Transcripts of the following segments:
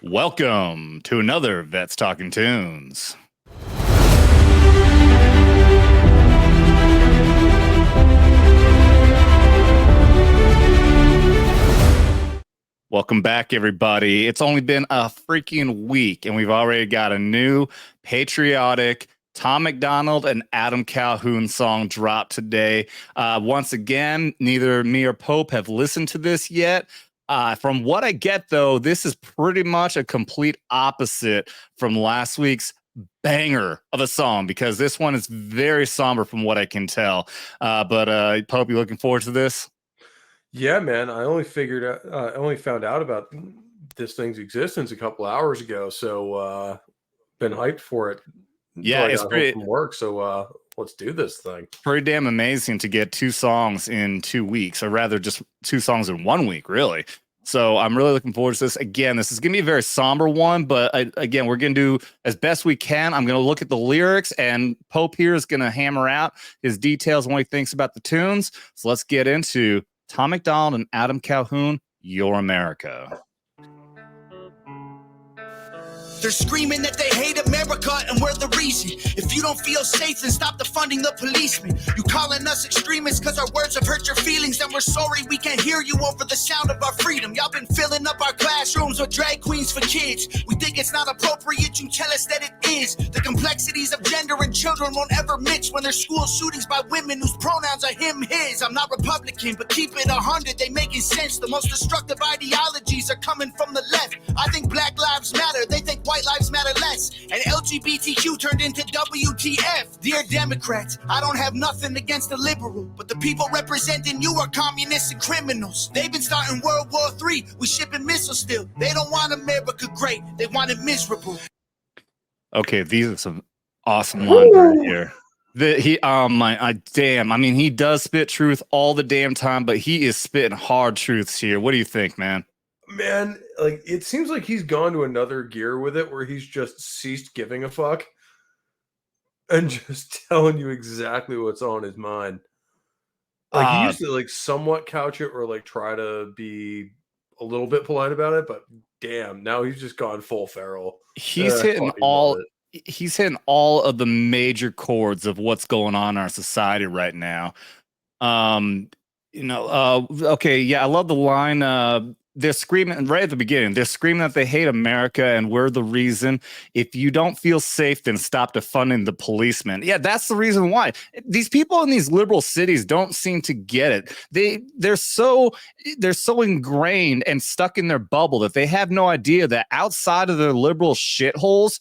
Welcome to another Vets Talking Tunes. Welcome back, everybody. It's only been a freaking week, and we've already got a new Patriotic Tom MacDonald and Adam Calhoun song dropped today. Once again, neither me or Pope have listened to this yet. From what I get, though, this is pretty much a complete opposite from last week's banger of a song, because this one is very somber from what I can tell. But Pope, you looking forward to this? Yeah, man. I only found out about this thing's existence a couple hours ago, so been hyped for it until Yeah, I it's got home pretty from work. So let's do this thing. pretty damn amazing to get two songs in 2 weeks, or rather just two songs in 1 week, really. So I'm really looking forward to this. Again, this is going to be a very somber one, but again, we're going to do as best we can. I'm going to look at the lyrics, and Pope here is going to hammer out his details and what he thinks about the tunes. So let's get into Tom MacDonald and Adam Calhoun, Your America. They're screaming that they hate America and we're the reason. If you don't feel safe, then stop defunding the policemen. You calling us extremists because our words have hurt your feelings, and we're sorry we can't hear you over the sound of our freedom. Y'all been filling up our classrooms with drag queens for kids. We think it's not appropriate, you tell us that it is. The complexities of gender and children won't ever mix when there's school shootings by women whose pronouns are him, his. I'm not Republican, but keep it 100, they making sense. The most destructive ideologies are coming from the left. I think Black Lives Matter, they think white lives matter less, and LGBTQ turned into WTF. Dear Democrats, I don't have nothing against the liberal, but the people representing you are communists and criminals. They've been starting World War III. We shipping missiles still. They don't want America great, they want it miserable. Okay, these are some awesome lines right here. Damn. I mean, he does spit truth all the damn time, but he is spitting hard truths here. What do you think, man? Man, like it seems like he's gone to another gear with it where he's just ceased giving a fuck and just telling you exactly what's on his mind. Like he used to like somewhat couch it or like try to be a little bit polite about it, but damn, now he's just gone full feral. He's hitting all of the major chords of what's going on in our society right now. Okay, yeah, I love the line. They're screaming right at the beginning. They're screaming that they hate America and we're the reason. If you don't feel safe, then stop defunding the policemen. Yeah, that's the reason why. These people in these liberal cities don't seem to get it. They're so ingrained and stuck in their bubble that they have no idea that outside of their liberal shitholes,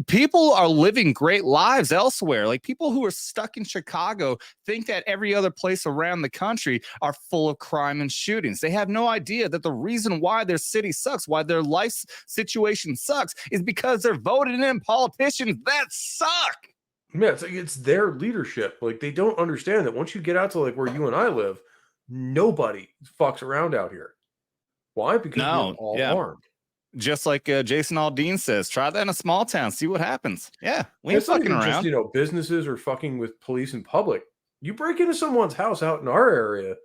people are living great lives elsewhere. Like people who are stuck in Chicago think that every other place around the country are full of crime and shootings. They have no idea that the reason why their city sucks, why their life situation sucks, is because they're voted in politicians that suck. Yeah, it's their leadership. Like they don't understand that once you get out to like where you and I live, nobody fucks around out here. Why? Because we're all armed. Just like Jason Aldean says, try that in a small town, see what happens. Yeah, we ain't fucking around. Just, businesses are fucking with police in public. You break into someone's house out in our area,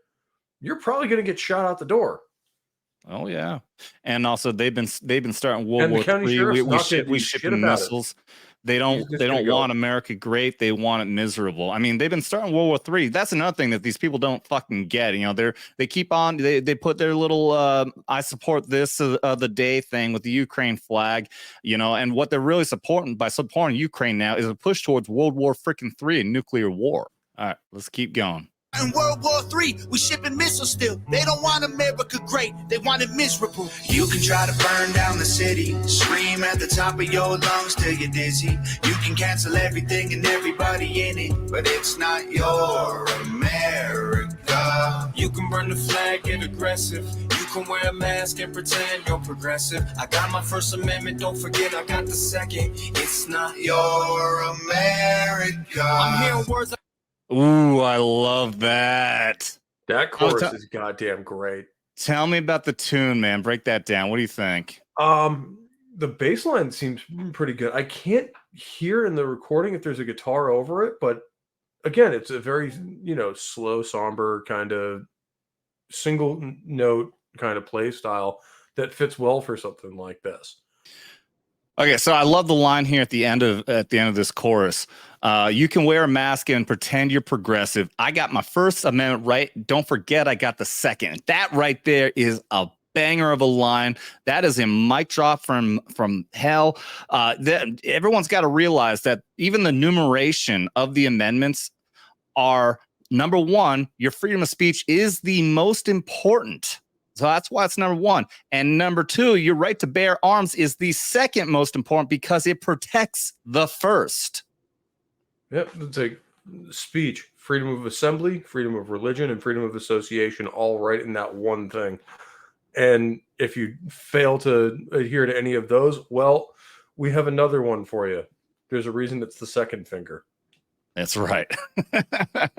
you're probably going to get shot out the door. Oh yeah, and also they've been starting World War III. We ship missiles. They don't want America great. They want it miserable. I mean, they've been starting World War III. That's another thing that these people don't fucking get. They keep on. They put their little I support this the day thing with the Ukraine flag. And what they're really supporting by supporting Ukraine now is a push towards World War freaking III and nuclear war. All right, let's keep going. In World War III, we shipping missiles still. They don't want America great, they want it miserable. You can try to burn down the city, scream at the top of your lungs till you're dizzy. You can cancel everything and everybody in it, but it's not your America. You can burn the flag, get aggressive. You can wear a mask and pretend you're progressive. I got my First Amendment, don't forget I got the second. It's not your America. I'm hearing words. Ooh, I love that. That chorus is goddamn great. Tell me about the tune, man. Break that down. What do you think? The bass line seems pretty good. I can't hear in the recording if there's a guitar over it, but again, it's a very, slow, somber kind of single note kind of play style. that fits well for something like this. Okay, so I love the line here at the end of this chorus. You can wear a mask and pretend you're progressive. I got my First Amendment right. Don't forget, I got the second. That right there is a banger of a line. That is a mic drop from hell. Everyone's got to realize that even the numeration of the amendments are, number one, your freedom of speech is the most important. So that's why it's number one. And number two, your right to bear arms is the second most important because it protects the first. Yep, it's like speech, freedom of assembly, freedom of religion, and freedom of association, all right in that one thing. And if you fail to adhere to any of those, well, we have another one for you. There's a reason it's the second finger. That's right. All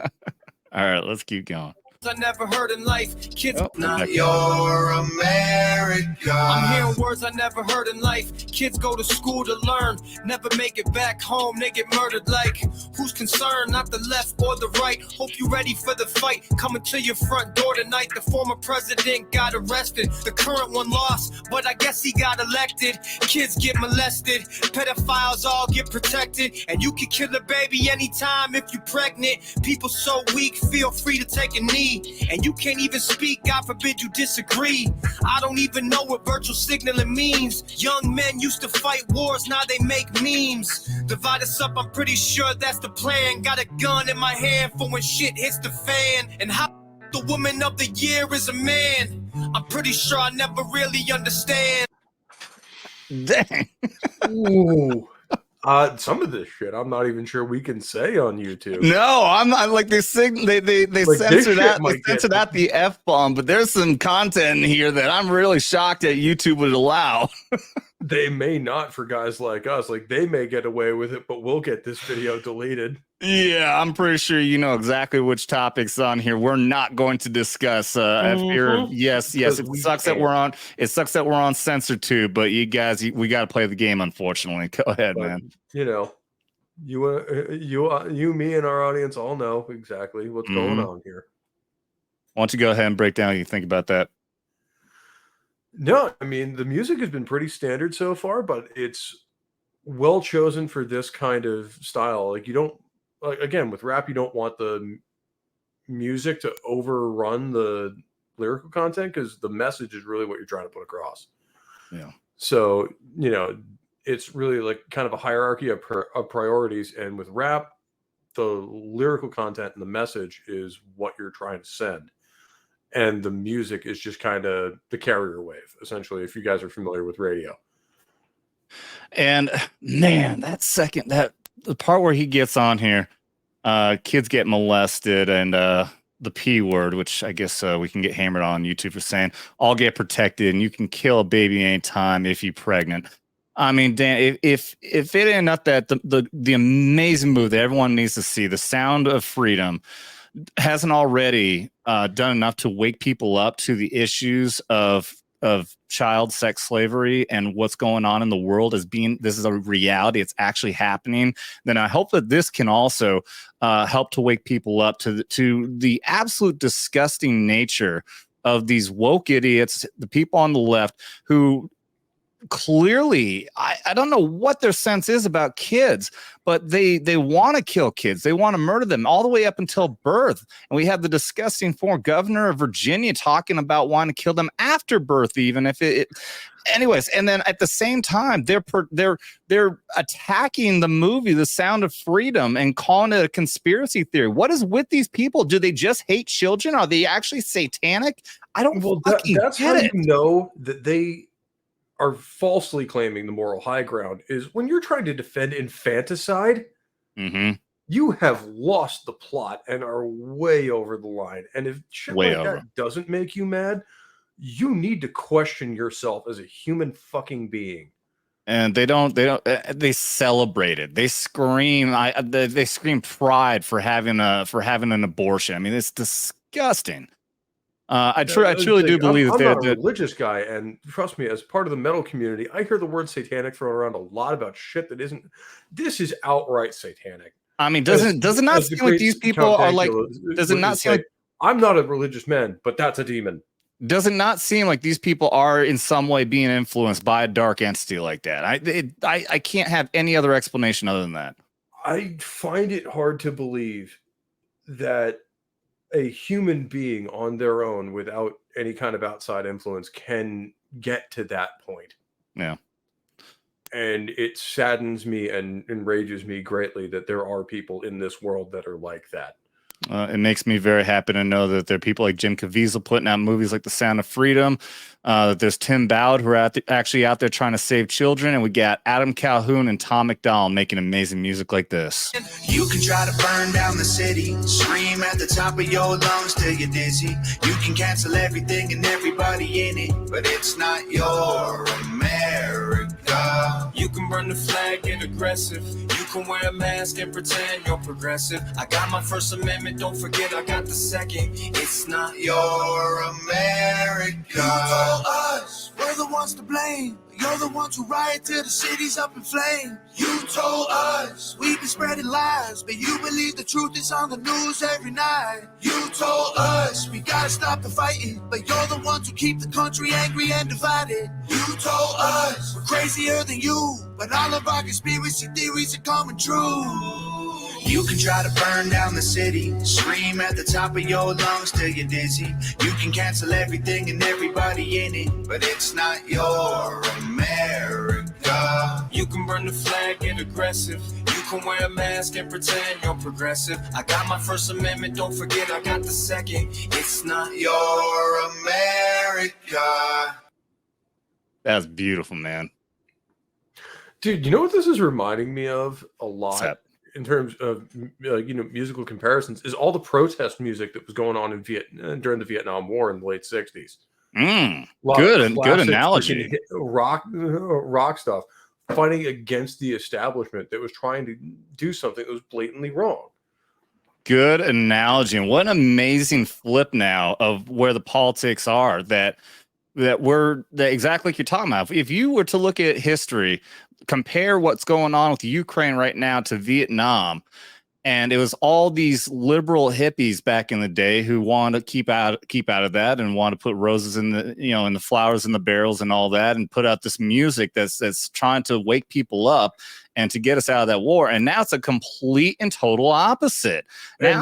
right, let's keep going. I never heard in life. Kids, not your America. I'm hearing words I never heard in life. Kids go to school to learn, never make it back home. They get murdered. Like, who's concerned? Not the left or the right. Hope you ready for the fight. Coming to your front door tonight. The former president got arrested. The current one lost, but I guess he got elected. Kids get molested. Pedophiles all get protected. And you can kill a baby anytime if you're pregnant. People so weak, feel free to take a knee. And you can't even speak, God forbid you disagree. I don't even know what virtual signaling means. Young men used to fight wars, now they make memes. Divide us up, I'm pretty sure that's the plan. Got a gun in my hand for when shit hits the fan. And how the woman of the year is a man. I'm pretty sure I never really understand. Dang. Ooh. Some of this shit I'm not even sure we can say on YouTube. No, I'm not like they censored out the F-bomb, but there's some content in here that I'm really shocked that YouTube would allow. They may not for guys like us. Like, they may get away with it, but we'll get this video deleted. Yeah, I'm pretty sure you know exactly which topics on here we're not going to discuss. If you're, yes, it sucks that we're on. It sucks that we're on CensorTube, but you guys, we got to play the game. Unfortunately, go ahead, man. You know, you, me, and our audience all know exactly what's going on here. Why don't you go ahead and break down what you think about that? No, I mean, the music has been pretty standard so far, but it's well chosen for this kind of style. Like, you don't, like, again, with rap, you don't want the music to overrun the lyrical content because the message is really what you're trying to put across. Yeah. So, you know, it's really like kind of a hierarchy of priorities. And with rap, the lyrical content and the message is what you're trying to send. And the music is just kind of the carrier wave, essentially, if you guys are familiar with radio. And man, that the part where he gets on here, kids get molested and the P word, which I guess we can get hammered on YouTube for saying, all get protected and you can kill a baby anytime if you're pregnant. I mean, Dan, if it ain't enough that the amazing move that everyone needs to see, The Sound of Freedom, hasn't already done enough to wake people up to the issues of child sex slavery and what's going on in the world as being, this is a reality, it's actually happening, then I hope that this can also help to wake people up to the absolute disgusting nature of these woke idiots, the people on the left who clearly, I don't know what their sense is about kids, but they want to kill kids. They want to murder them all the way up until birth. And we have the disgusting former governor of Virginia talking about wanting to kill them after birth, even if it anyways. And then at the same time, they're attacking the movie The Sound of Freedom and calling it a conspiracy theory. What is with these people? Do they just hate children? Are they actually satanic? I don't that's how you know that they are falsely claiming the moral high ground is when you're trying to defend infanticide, you have lost the plot and are way over the line. And if shit that doesn't make you mad, you need to question yourself as a human fucking being. And they celebrate it. They scream. They scream pride for having an abortion. I mean, it's disgusting. I truly do believe I'm not a religious guy, and trust me, as part of the metal community, I hear the word satanic thrown around a lot about shit that isn't. This is outright satanic. I mean, does it not seem like these people are like? Does it not seem like I'm not a religious man, but that's a demon? Does it not seem like these people are in some way being influenced by a dark entity like that? I can't have any other explanation other than that. I find it hard to believe that a human being on their own without any kind of outside influence can get to that point. Yeah. And it saddens me and enrages me greatly that there are people in this world that are like that. It makes me very happy to know that there are people like Jim Caviezel putting out movies like The Sound of Freedom. That there's Tim Bowd who are actually out there trying to save children, and we got Adam Calhoun and Tom MacDonald making amazing music like this. You can try to burn down the city, scream at the top of your lungs till you're dizzy. You can cancel everything and everybody in it, but it's not your America. You can burn the flag, get aggressive. You can wear a mask and pretend you're progressive. I got my First Amendment, don't forget I got the second. It's not your America. You told us we're the ones to blame. You're the ones who riot till the city's up in flame. You told us we've been spreading lies, but you believe the truth is on the news every night. You told us we gotta stop the fighting, but you're the ones who keep the country angry and divided. You told us we're crazier than you, but all of our conspiracy theories are coming true. You can try to burn down the city, scream at the top of your lungs till you're dizzy. You can cancel everything and everybody in it, but it's not your America. You can burn the flag, get aggressive. You can wear a mask and pretend you're progressive. I got my First Amendment, don't forget I got the second. It's not your America. That's beautiful, man. Dude, you know what this is reminding me of a lot? In terms of musical comparisons, is all the protest music that was going on in during the Vietnam War in the late 60s. Good analogy. Rock stuff, fighting against the establishment that was trying to do something that was blatantly wrong. Good analogy. And what an amazing flip now of where the politics are that exactly like you're talking about. If you were to look at history, compare what's going on with Ukraine right now to Vietnam, and it was all these liberal hippies back in the day who wanted to keep out of that and want to put roses in the flowers in the barrels and all that, and put out this music that's trying to wake people up and to get us out of that war. And now it's a complete and total opposite. And they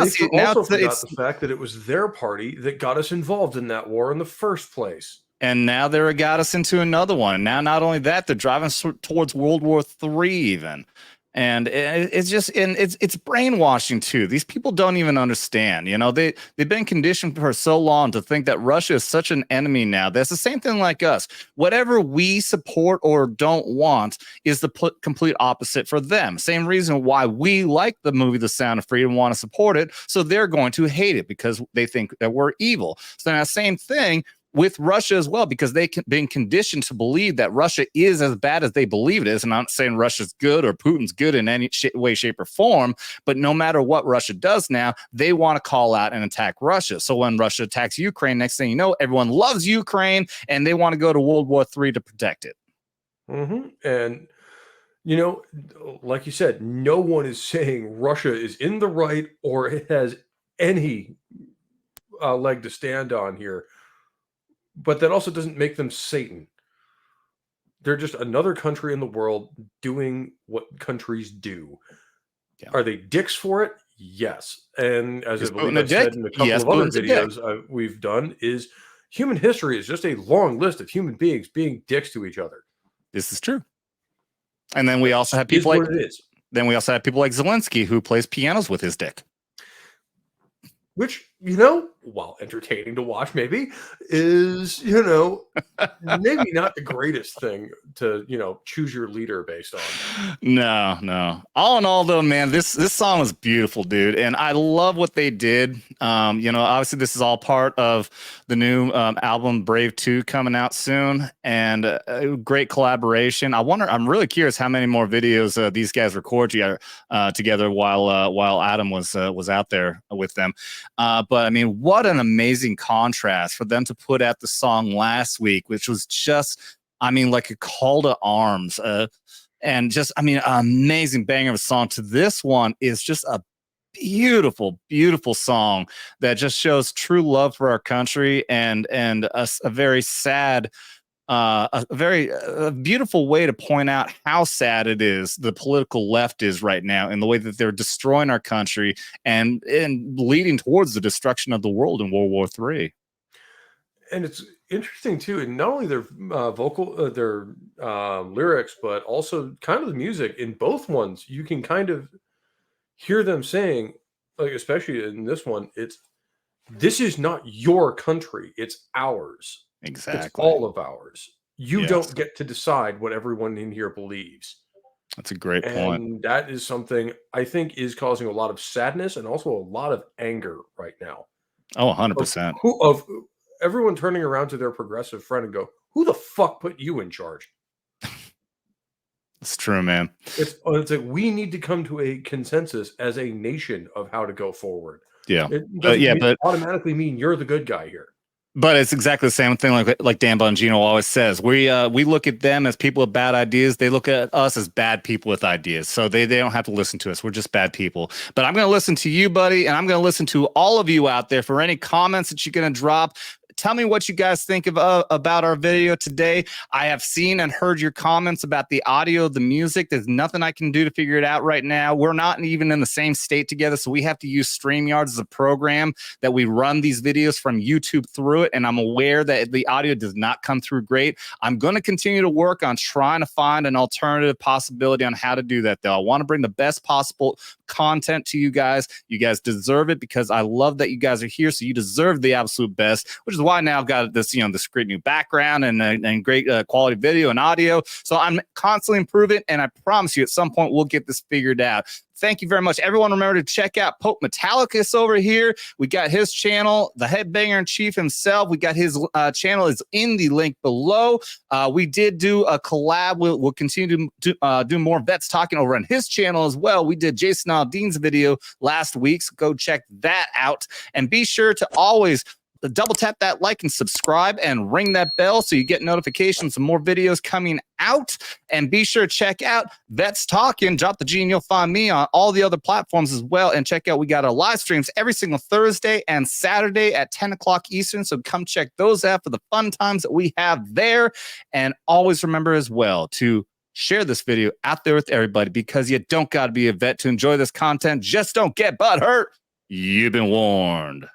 also forgot the fact that it was their party that got us involved in that war in the first place. And now they got us into another one. Now, not only that, they're driving towards World War III even. And it's brainwashing too. These people don't even understand. They've been conditioned for so long to think that Russia is such an enemy now. That's the same thing like us. Whatever we support or don't want is the complete opposite for them. Same reason why we like the movie The Sound of Freedom, want to support it. So they're going to hate it because they think that we're evil. So now, same thing with Russia as well, because they've been conditioned to believe that Russia is as bad as they believe it is. And I'm not saying Russia's good or Putin's good in any way, shape, or form, but no matter what Russia does now, they want to call out and attack Russia. So when Russia attacks Ukraine, next thing you know, everyone loves Ukraine and they want to go to World War III to protect it. Mm-hmm. And, like you said, no one is saying Russia is in the right or it has any leg to stand on here. But that also doesn't make them Satan. They're just another country in the world doing what countries do. Yeah. Are they dicks for it? Yes. And as I believe I've said in a couple of other videos we've done, is human history is just a long list of human beings being dicks to each other. This is true. And then we also have people like Zelensky, who plays pianos with his dick. Which, while entertaining to watch, maybe is, maybe not the greatest thing to, choose your leader based on. No. All in all, though, man, this song was beautiful, dude. And I love what they did. Obviously, this is all part of the new album Brave 2 coming out soon. And a great collaboration. I'm really curious how many more videos these guys record together while Adam was out there with them. But I mean, what an amazing contrast for them to put out the song last week, which was just, like a call to arms, and just, an amazing banger of a song, to this one is just a beautiful, beautiful song that just shows true love for our country and a very sad, a beautiful way to point out how sad it is the political left is right now in the way that they're destroying our country and leading towards the destruction of the world in World War III. And it's interesting too, and not only their their lyrics, but also kind of the music in both ones. You can kind of hear them saying, like especially in this one, this is not your country, it's ours. Exactly. It's all of ours. You Yes. don't get to decide what everyone in here believes. That's a great point. And that is something I think is causing a lot of sadness and also a lot of anger right now. Oh, 100%. Of everyone turning around to their progressive friend and go, "Who the fuck put you in charge?" It's true, man. It's like we need to come to a consensus as a nation of how to go forward. Yeah. It doesn't but automatically mean you're the good guy here. But it's exactly the same thing like Dan Bongino always says. We look at them as people with bad ideas. They look at us as bad people with ideas. So they don't have to listen to us. We're just bad people. But I'm going to listen to you, buddy, and I'm going to listen to all of you out there for any comments that you're going to drop. Tell me what you guys think of about our video today. I have seen and heard your comments about the audio, the music. There's nothing I can do to figure it out right now. We're not even in the same state together, so we have to use StreamYard as a program that we run these videos from YouTube through it, and I'm aware that the audio does not come through great. I'm going to continue to work on trying to find an alternative possibility on how to do that, though. I want to bring the best possible content to you guys. You guys deserve it because I love that you guys are here, so you deserve the absolute best, which is why now I've got this, this great new background and great quality video and audio. So I'm constantly improving, and I promise you at some point we'll get this figured out. Thank you very much. Everyone, remember to check out Pope Metallicus over here. We got his channel, the headbanger in chief himself. We got his channel is in the link below. We did do a collab. We'll continue to do more Vets Talking over on his channel as well. We did Jason Aldean's video last week, so go check that out. And be sure to always double tap that like and subscribe and ring that bell so you get notifications of more videos coming out. And be sure to check out Vets Talkin. Drop the G and you'll find me on all the other platforms as well. And check out, we got our live streams every single Thursday and Saturday at 10 o'clock Eastern. So come check those out for the fun times that we have there. And always remember as well to share this video out there with everybody, because you don't got to be a vet to enjoy this content. Just don't get butt hurt. You've been warned.